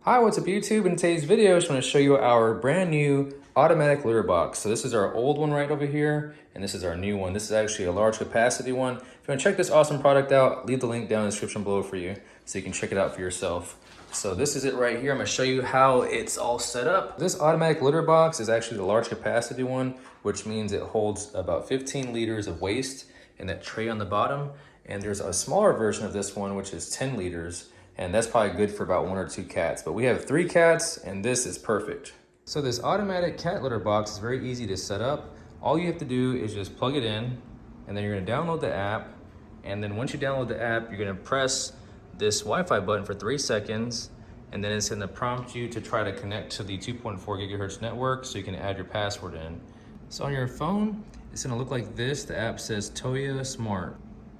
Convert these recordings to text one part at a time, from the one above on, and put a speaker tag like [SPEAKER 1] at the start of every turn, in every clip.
[SPEAKER 1] Hi, what's up YouTube? In today's video, I just want to show you our brand new automatic litter box. So this is our old one right over here, and this is our new one. This is actually a large capacity one. If you want to check this awesome product out, leave the link down in the description below for you so you can check it out for yourself. So this is it right here. I'm going to show you how it's all set up. This automatic litter box is actually the large capacity one, which means it holds about 15 liters of waste in that tray on the bottom. And there's a smaller version of this one, which is 10 liters. And that's probably good for about 1 or 2 cats. But we have 3 cats, and this is perfect. So this automatic cat litter box is very easy to set up. All you have to do is just plug it in, and then you're gonna download the app. And then once you download the app, you're gonna press this Wi-Fi button for 3 seconds, and then it's gonna prompt you to try to connect to the 2.4 gigahertz network so you can add your password in. So on your phone, it's gonna look like this. The app says Toya Smart.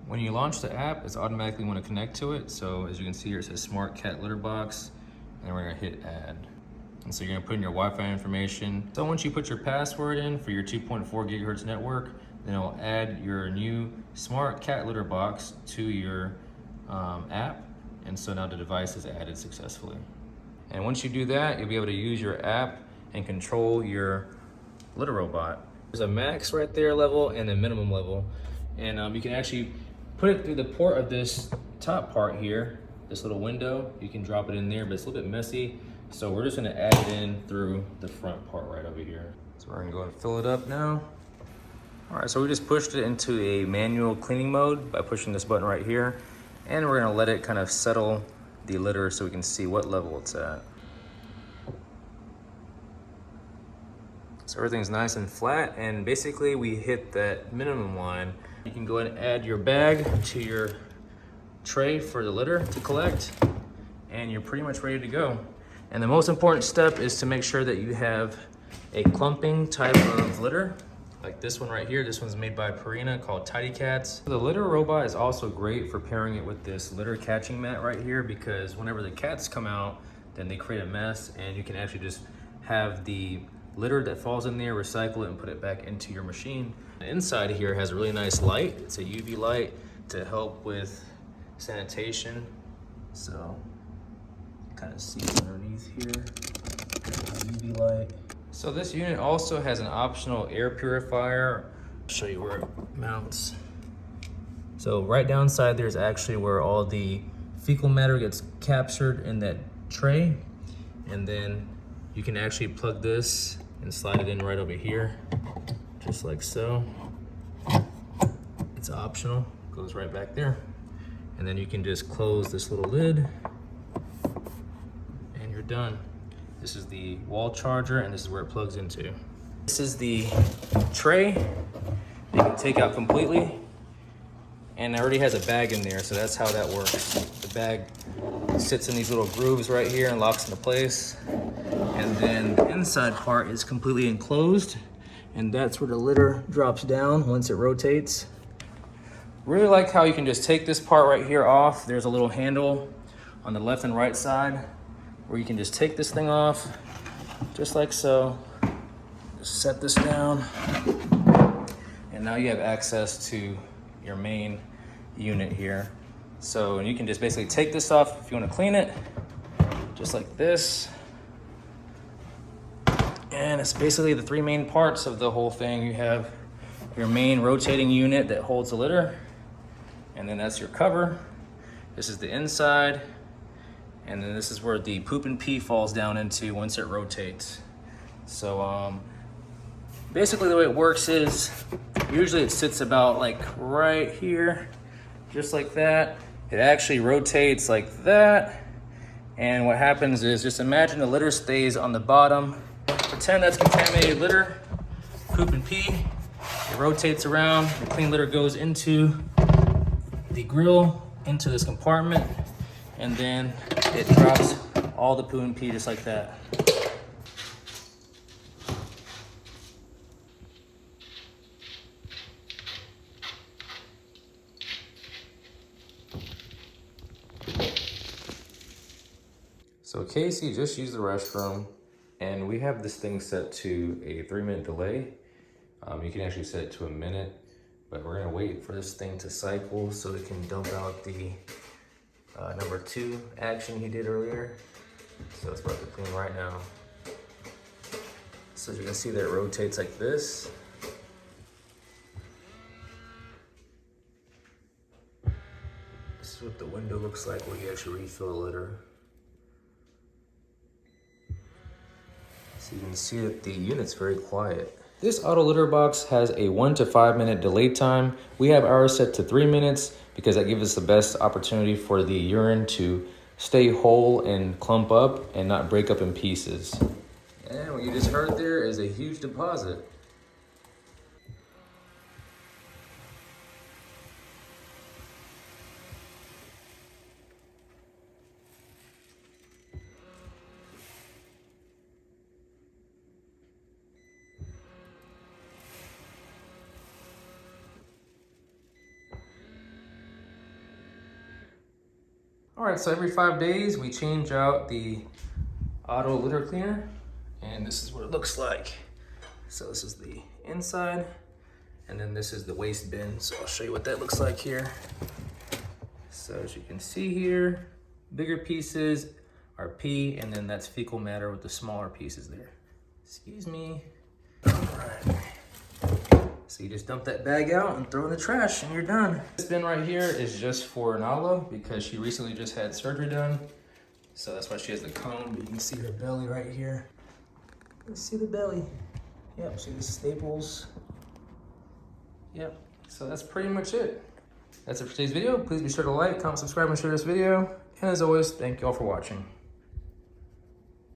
[SPEAKER 1] When you launch the app, it's automatically want to connect to it. So as you can see here, it says Smart Cat Litter Box, and we're gonna hit add. And so you're gonna put in your Wi-Fi information. So once you put your password in for your 2.4 gigahertz network, then it'll add your new Smart Cat Litter Box to your app. And so now the device is added successfully. And once you do that, you'll be able to use your app and control your litter robot. There's a max right there level and a minimum level. And you can actually put it through the port of this top part here, this little window. You can drop it in there, but it's a little bit messy. So we're just gonna add it in through the front part right over here. So we're gonna go and fill it up now. All right, so we just pushed it into a manual cleaning mode by pushing this button right here. And we're gonna let it kind of settle the litter so we can see what level it's at. So everything's nice and flat, and basically we hit that minimum line. You can go ahead and add your bag to your tray for the litter to collect, and you're pretty much ready to go. And the most important step is to make sure that you have a clumping type of litter, like this one right here. This one's made by Purina, called Tidy Cats. The litter robot is also great for pairing it with this litter catching mat right here, because whenever the cats come out, then they create a mess, and you can actually just have the litter that falls in there, recycle it, and put it back into your machine. The inside here has a really nice light. It's a UV light to help with sanitation. So kind of see underneath here, UV light. So this unit also has an optional air purifier. I'll show you where it mounts. So right downside there's actually where all the fecal matter gets captured in that tray, and then you can actually plug this and slide it in right over here, just like so. It's optional, goes right back there. And then you can just close this little lid and you're done. This is the wall charger, and this is where it plugs into. This is the tray you can take out completely, and it already has a bag in there, so that's how that works. The bag sits in these little grooves right here and locks into place. And then the inside part is completely enclosed, and that's where the litter drops down once it rotates. Really like how you can just take this part right here off. There's a little handle on the left and right side where you can just take this thing off, just like so. Just set this down, and now you have access to your main unit here. So you can just basically take this off if you want to clean it, just like this. And it's basically the 3 main parts of the whole thing. You have your main rotating unit that holds the litter, and then that's your cover. This is the inside, and then this is where the poop and pee falls down into once it rotates. So basically the way it works is usually it sits about like right here, just like that. It actually rotates like that, and what happens is, just imagine the litter stays on the bottom. Pretend that's contaminated litter, poop and pee. It rotates around, the clean litter goes into the grill, into this compartment, and then it drops all the poo and pee just like that. So Casey just used the restroom, and we have this thing set to a 3-minute delay. You can actually set it to a minute, but we're gonna wait for this thing to cycle so it can dump out the number 2 action he did earlier. So it's about to clean right now. So as you can see that it rotates like this. This is what the window looks like when you actually refill the litter. So you can see that the unit's very quiet. This auto litter box has a 1 to 5 minute delay time. We have ours set to 3 minutes because that gives us the best opportunity for the urine to stay whole and clump up and not break up in pieces. And what you just heard there is a huge deposit. All right, so every 5 days we change out the auto litter cleaner, and this is what it looks like. So this is the inside, and then this is the waste bin. So I'll show you what that looks like here. So as you can see here, bigger pieces are pee, and then that's fecal matter with the smaller pieces there. Excuse me. All right. So you just dump that bag out and throw in the trash and you're done. This bin right here is just for Nala because she recently just had surgery done. So that's why she has the cone, but you can see her belly right here. Let's see the belly. Yep, see the staples. Yep, so that's pretty much it. That's it for today's video. Please be sure to like, comment, subscribe, and share this video. And as always, thank you all for watching.